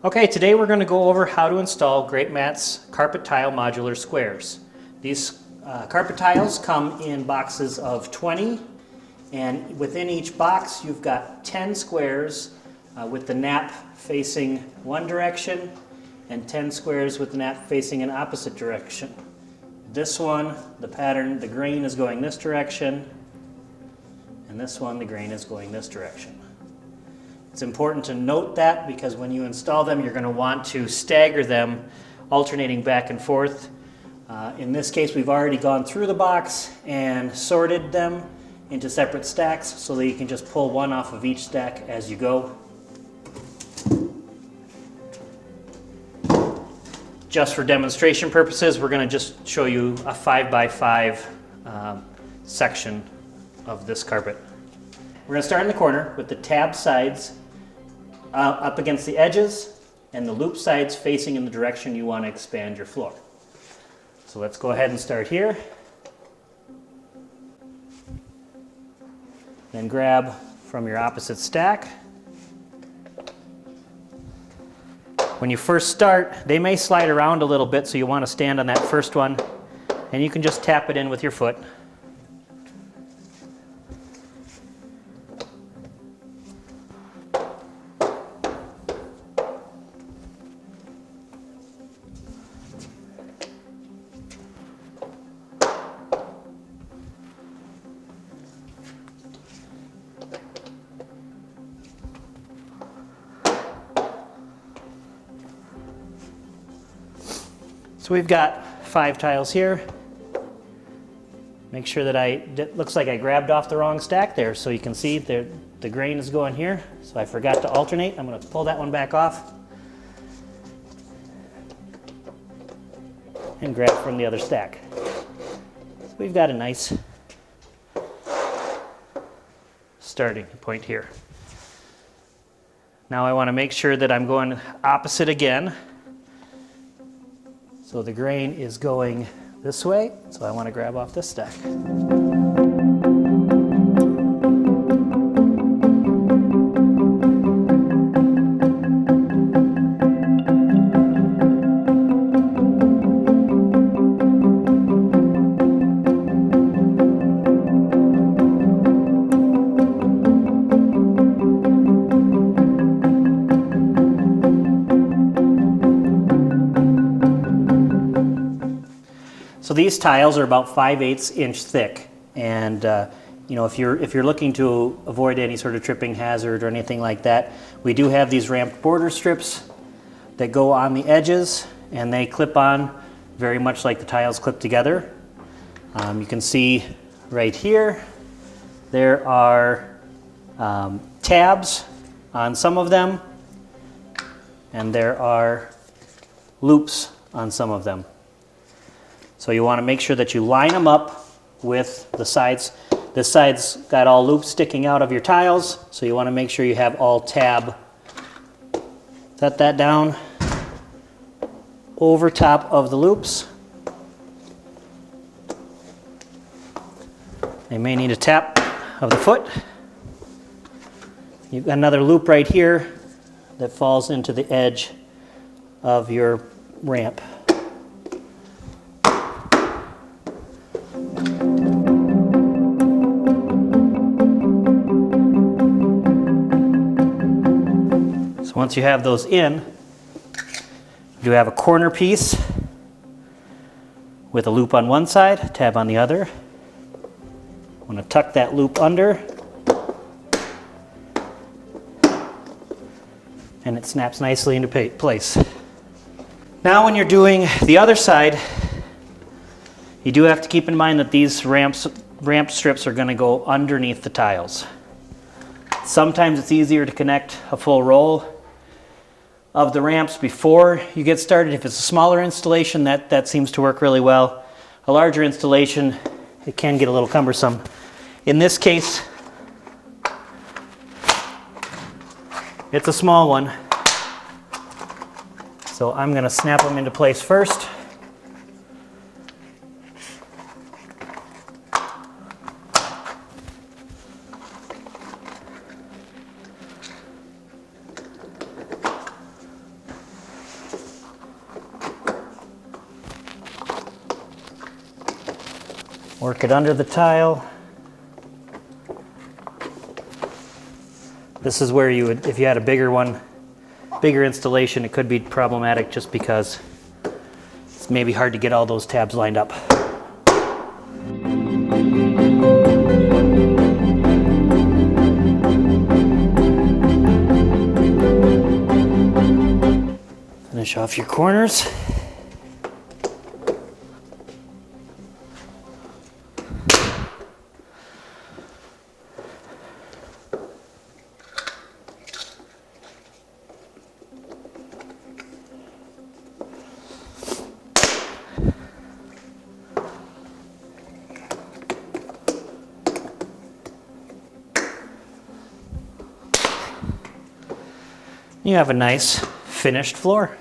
Okay, today we're going to go over how to install Greatmats Carpet Tile Modular Squares. These carpet tiles come in boxes of 20, and within each box you've got 10 squares with the nap facing one direction and 10 squares with the nap facing an opposite direction. This one, the pattern, the grain is going this direction, and this one, the grain is going this direction. It's important to note that because when you install them, you're going to want to stagger them, alternating back and forth. In this case, we've already gone through the box and sorted them into separate stacks so that you can just pull one off of each stack as you go. Just for demonstration purposes, we're going to just show you a 5x5 section of this carpet. We're going to start in the corner with the tab sides up against the edges and the loop sides facing in the direction you want to expand your floor. So let's go ahead and start here. Then grab from your opposite stack. When you first start, they may slide around a little bit, so you want to stand on that first one, and you can just tap it in with your foot. So we've got 5 tiles here. Make sure that it looks like I grabbed off the wrong stack there, so you can see the grain is going here. So I forgot to alternate. I'm going to pull that one back off and grab from the other stack. So we've got a nice starting point here. Now I want to make sure that I'm going opposite again. So the grain is going this way, so I want to grab off this stack. So these tiles are about 5/8 inch thick, and if you're looking to avoid any sort of tripping hazard or anything like that, we do have these ramped border strips that go on the edges, and they clip on very much like the tiles clip together. You can see right here there are tabs on some of them, and there are loops on some of them. So you want to make sure that you line them up with the sides. This side's got all loops sticking out of your tiles, so you want to make sure you have all tab. Set that down over top of the loops. You may need a tap of the foot. You've got another loop right here that falls into the edge of your ramp. Once you have those in, you have a corner piece with a loop on one side, tab on the other. I'm going to tuck that loop under, and it snaps nicely into place. Now when you're doing the other side, you do have to keep in mind that these ramp strips are going to go underneath the tiles. Sometimes it's easier to connect a full roll of the ramps before you get started. If it's a smaller installation, that seems to work really well. A larger installation, it can get a little cumbersome. In this case, it's a small one, so I'm going to snap them into place first. Work it under the tile. This is where you would, if you had a bigger one, bigger installation, it could be problematic just because it's maybe hard to get all those tabs lined up. Finish off your corners. You have a nice finished floor.